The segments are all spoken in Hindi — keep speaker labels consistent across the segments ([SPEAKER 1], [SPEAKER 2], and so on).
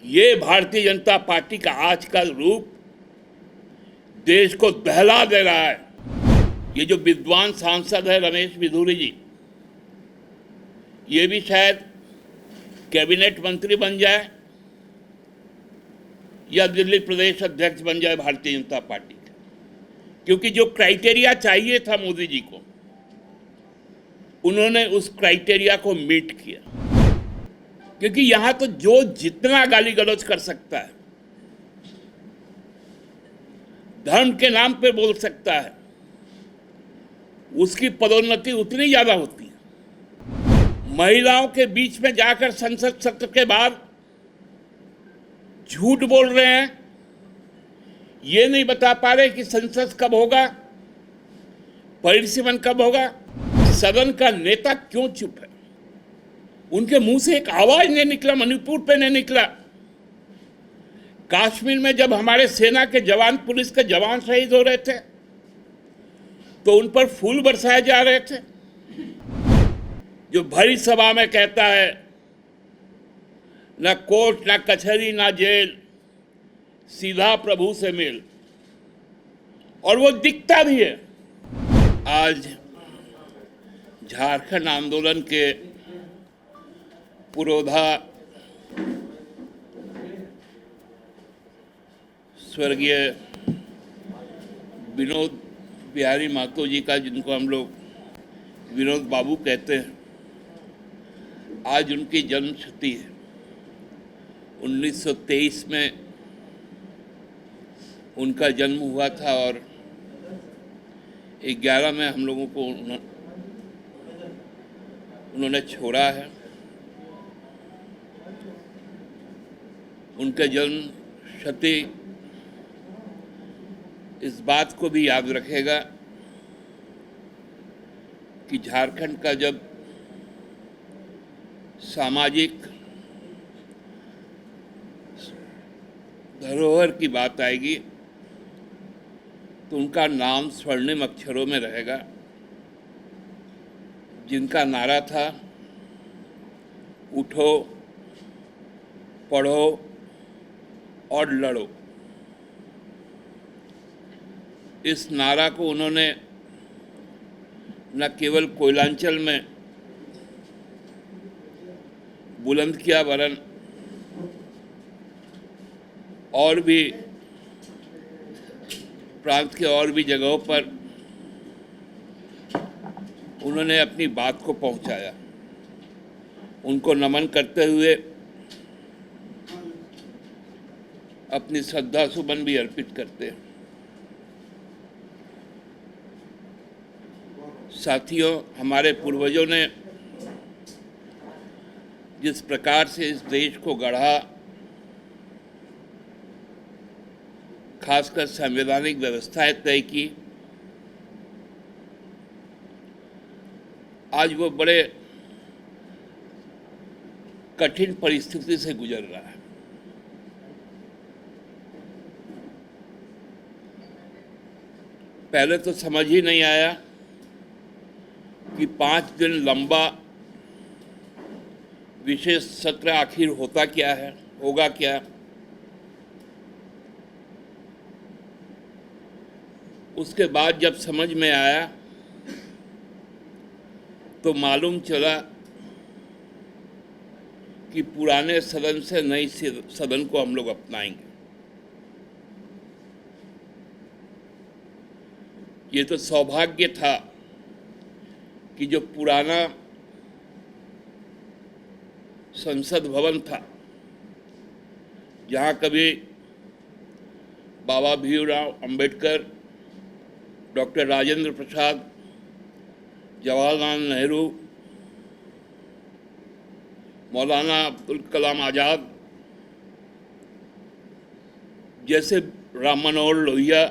[SPEAKER 1] ये भारतीय जनता पार्टी का आज का रूप देश को दहला दे रहा है। ये जो विद्वान सांसद है रमेश बिधूरी जी, ये भी शायद कैबिनेट मंत्री बन जाए या दिल्ली प्रदेश अध्यक्ष बन जाए भारतीय जनता पार्टी का, क्योंकि जो क्राइटेरिया चाहिए था मोदी जी को, उन्होंने उस क्राइटेरिया को मीट किया। क्योंकि यहां तो जो जितना गाली गलौज कर सकता है, धर्म के नाम पे बोल सकता है, उसकी पदोन्नति उतनी ज्यादा होती है। महिलाओं के बीच में जाकर संसद सत्र के बाद झूठ बोल रहे हैं, ये नहीं बता पा रहे कि संसद कब होगा, परिसीमन कब होगा। सदन का नेता क्यों चुप है? उनके मुंह से एक आवाज नहीं निकला, मणिपुर पे नहीं निकला। कश्मीर में जब हमारे सेना के जवान, पुलिस के जवान शहीद हो रहे थे, तो उन पर फूल बरसाए जा रहे थे। जो भरी सभा में कहता है ना कोर्ट ना कचहरी ना जेल, सीधा प्रभु से मेल, और वो दिखता भी है। आज झारखंड आंदोलन के पुरोधा स्वर्गीय विनोद बिहारी महतो जी का, जिनको हम लोग विनोद बाबू कहते हैं, आज उनकी जन्म शती है। 1923 में उनका जन्म हुआ था और 11 में हम लोगों को उन्होंने छोड़ा है। उनका जन्म शती इस बात को भी याद रखेगा कि झारखंड का जब सामाजिक धरोहर की बात आएगी तो उनका नाम स्वर्णिम अक्षरों में रहेगा, जिनका नारा था उठो, पढ़ो और लड़ो। इस नारा को उन्होंने न केवल कोयलांचल में बुलंद किया, वरन और भी प्रांत के और भी जगहों पर उन्होंने अपनी बात को पहुंचाया। उनको नमन करते हुए अपनी श्रद्धा सुमन भी अर्पित करते हैं। साथियों, हमारे पूर्वजों ने जिस प्रकार से इस देश को गढ़ा, खासकर संवैधानिक व्यवस्थाएं तय की, आज वो बड़े कठिन परिस्थिति से गुजर रहा है। पहले तो समझ ही नहीं आया कि 5 दिन लंबा विशेष सत्र आखिर होता क्या है, होगा क्या। उसके बाद जब समझ में आया तो मालूम चला कि पुराने सदन से नई सदन को हम लोग अपनाएंगे। ये तो सौभाग्य था कि जो पुराना संसद भवन था, जहाँ कभी बाबा भीमराव अंबेडकर, डॉक्टर राजेंद्र प्रसाद, जवाहरलाल नेहरू, मौलाना अब्दुल कलाम आज़ाद जैसे, राम मनोहर लोहिया,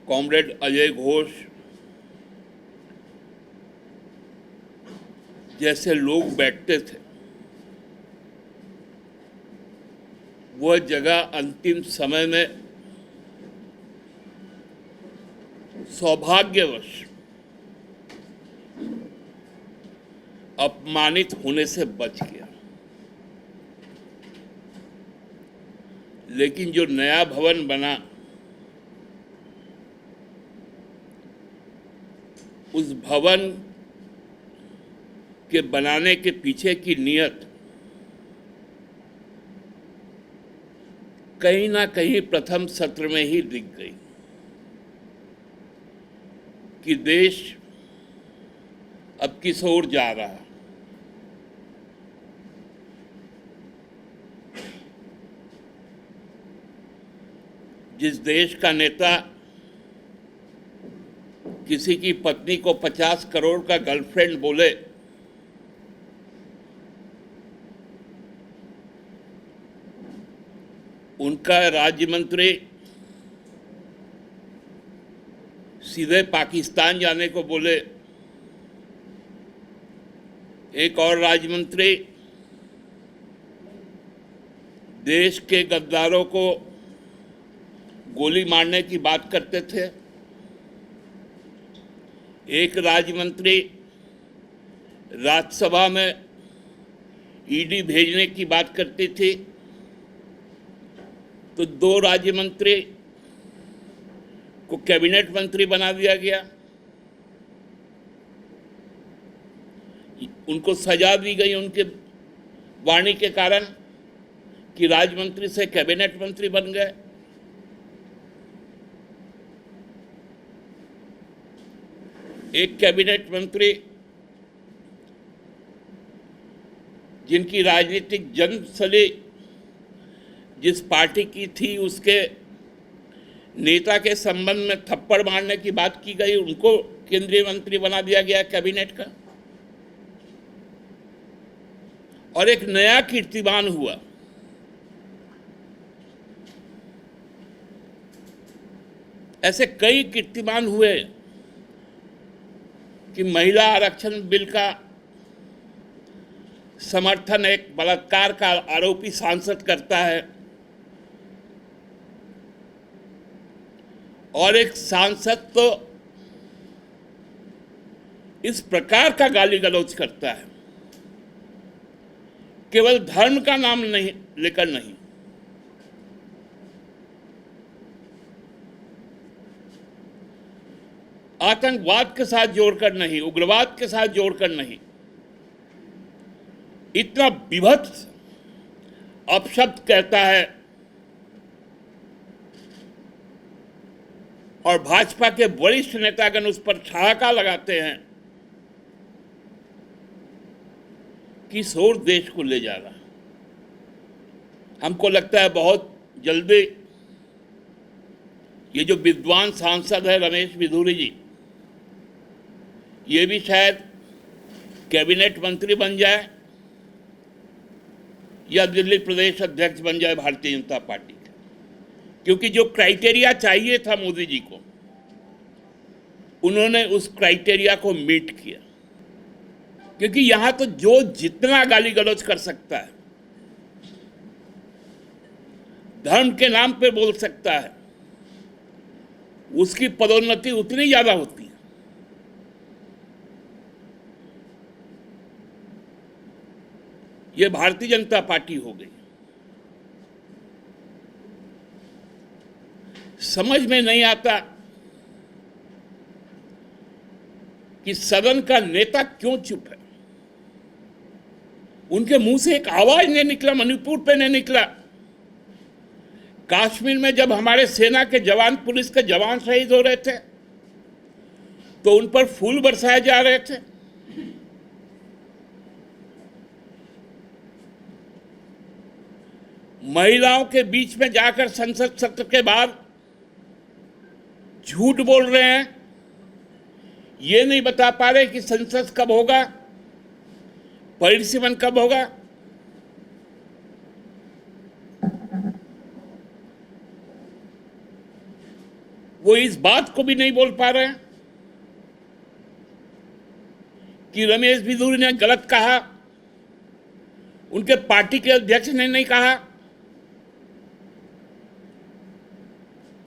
[SPEAKER 1] कॉमरेड अजय घोष जैसे लोग बैठते थे, वह जगह अंतिम समय में सौभाग्यवश अपमानित होने से बच गया। लेकिन जो नया भवन बना, उस भवन के बनाने के पीछे की नीयत कहीं ना कहीं प्रथम सत्र में ही दिख गई कि देश अब किस ओर जा रहा है। जिस देश का नेता किसी की पत्नी को 50 करोड़ का गर्लफ्रेंड बोले, उनका राज्य मंत्री सीधे पाकिस्तान जाने को बोले, एक और राज्य मंत्री देश के गद्दारों को गोली मारने की बात करते थे, एक राज्य मंत्री राज्यसभा में ईडी भेजने की बात करती थी, तो 2 राज्य मंत्री को कैबिनेट मंत्री बना दिया गया। उनको सजा दी गई उनके वाणी के कारण कि राज्य मंत्री से कैबिनेट मंत्री बन गए। एक कैबिनेट मंत्री जिनकी राजनीतिक जन्मस्थली जिस पार्टी की थी, उसके नेता के संबंध में थप्पड़ मारने की बात की गई, उनको केंद्रीय मंत्री बना दिया गया कैबिनेट का। और एक नया कीर्तिमान हुआ, ऐसे कई कीर्तिमान हुए कि महिला आरक्षण बिल का समर्थन एक बलात्कार का आरोपी सांसद करता है और एक सांसद तो इस प्रकार का गाली गलौज करता है, केवल धर्म का नाम नहीं लेकर नहीं, आतंकवाद के साथ जोड़कर नहीं, उग्रवाद के साथ जोड़कर नहीं, इतना विभत्स अपशब्द कहता है। और भाजपा के वरिष्ठ नेतागण उस पर ठहाका लगाते हैं कि किस ओर देश को ले जा रहा। हमको लगता है बहुत जल्दी ये जो विद्वान सांसद है रमेश बिधूरी जी, ये भी शायद कैबिनेट मंत्री बन जाए या दिल्ली प्रदेश अध्यक्ष बन जाए भारतीय जनता पार्टी का, क्योंकि जो क्राइटेरिया चाहिए था मोदी जी को, उन्होंने उस क्राइटेरिया को मीट किया। क्योंकि यहां तो जो जितना गाली गलौज कर सकता है, धर्म के नाम पे बोल सकता है, उसकी पदोन्नति उतनी ज्यादा होती है। ये भारतीय जनता पार्टी हो गई। समझ में नहीं आता कि सदन का नेता क्यों चुप है। उनके मुंह से एक आवाज नहीं निकला, मणिपुर पे नहीं निकला। कश्मीर में जब हमारे सेना के जवान, पुलिस के जवान शहीद हो रहे थे, तो उन पर फूल बरसाए जा रहे थे। महिलाओं के बीच में जाकर संसद सत्र के बाद झूठ बोल रहे हैं, ये नहीं बता पा रहे कि संसद कब होगा, परिसीमन कब होगा। वो इस बात को भी नहीं बोल पा रहे हैं कि रमेश बिधूरी ने गलत कहा, उनके पार्टी के अध्यक्ष ने नहीं कहा।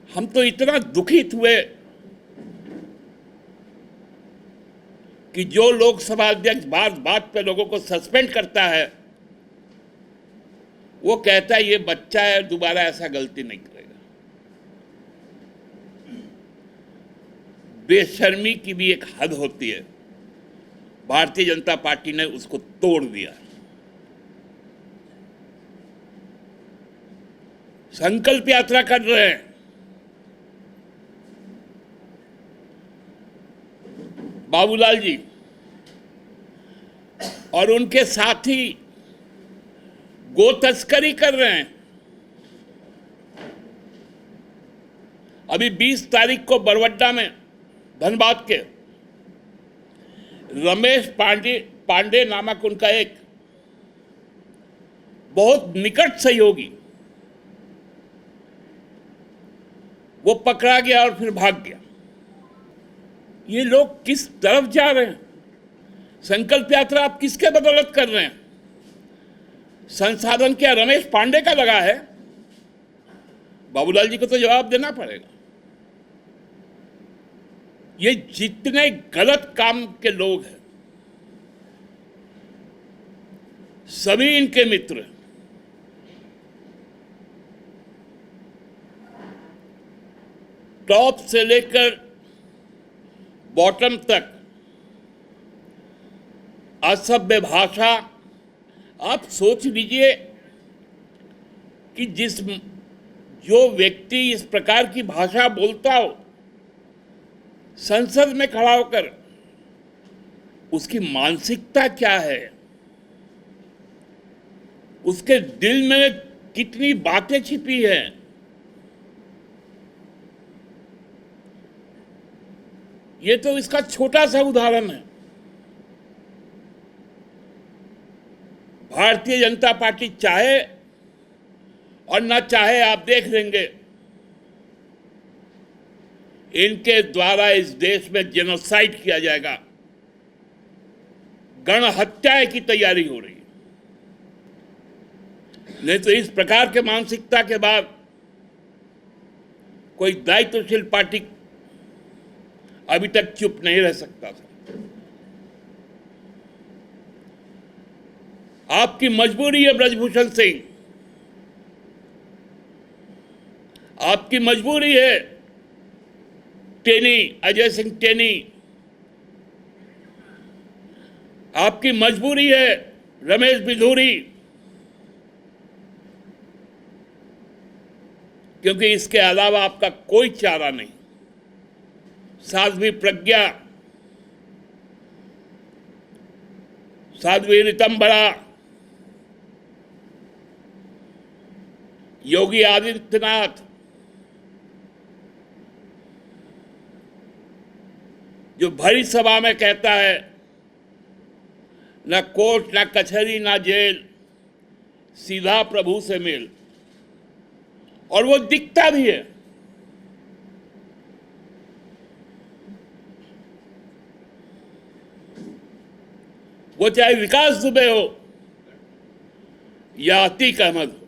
[SPEAKER 1] हम तो इतना दुखित हुए कि जो लोकसभा अध्यक्ष बात बात पे लोगों को सस्पेंड करता है, वो कहता है ये बच्चा है, दोबारा ऐसा गलती नहीं करेगा। बेशर्मी की भी एक हद होती है। भारतीय जनता पार्टी ने उसको तोड़ दिया। संकल्प यात्रा कर रहे हैं। बाबूलाल जी और उनके साथी गो तस्करी कर रहे हैं। अभी 20 तारीख को बरवड्डा में, धनबाद के रमेश पांडे नामक उनका एक बहुत निकट सहयोगी, वो पकड़ा गया और फिर भाग गया। ये लोग किस तरफ जा रहे हैं? संकल्प यात्रा आप किसके बदौलत कर रहे हैं? संसाधन क्या रमेश पांडे का लगा है? बाबूलाल जी को तो जवाब देना पड़ेगा। ये जितने गलत काम के लोग हैं, सभी इनके मित्र हैं। टॉप से लेकर बॉटम तक असभ्य भाषा। आप सोच लीजिए कि जो व्यक्ति इस प्रकार की भाषा बोलता हो संसद में खड़ा होकर, उसकी मानसिकता क्या है, उसके दिल में कितनी बातें छिपी हैं। ये तो इसका छोटा सा उदाहरण है। भारतीय जनता पार्टी चाहे और ना चाहे, आप देख लेंगे, इनके द्वारा इस देश में जेनोसाइड किया जाएगा। गण हत्याएं की तैयारी हो रही है। नहीं तो इस प्रकार के मानसिकता के बाद कोई दायित्वशील पार्टी अभी तक चुप नहीं रह सकता था। आपकी मजबूरी है ब्रजभूषण सिंह, आपकी मजबूरी है टेनी, अजय सिंह टेनी, आपकी मजबूरी है रमेश बिधूरी, क्योंकि इसके अलावा आपका कोई चारा नहीं। साध्वी प्रज्ञा, साध्वी ऋतंबरा, योगी आदित्यनाथ, जो भरी सभा में कहता है न कोर्ट, न कचहरी, न जेल, सीधा प्रभु से मेल, और वो दिखता भी है। वो चाहे विकास दुबे हो या अतीक अहमद हो,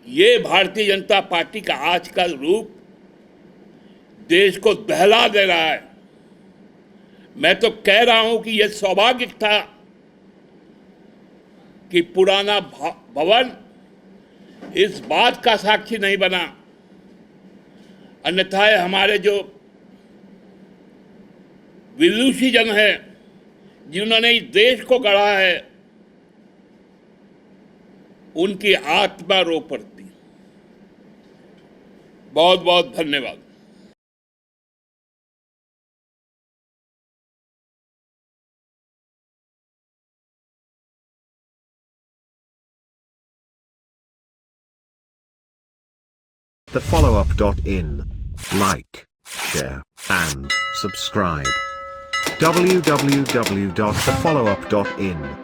[SPEAKER 1] ये भारतीय जनता पार्टी का आज का रूप देश को दहला दे रहा है। मैं तो कह रहा हूं कि यह सौभाग्य था कि पुराना भवन इस बात का साक्षी नहीं बना, अन्यथा हमारे जो विदुषी जन है, जिन्होंने इस देश को गढ़ा है, उनकी आत्मा रो पड़ती। बहुत बहुत धन्यवाद।
[SPEAKER 2] thefollowup.in. Like, share, and subscribe. www.thefollowup.in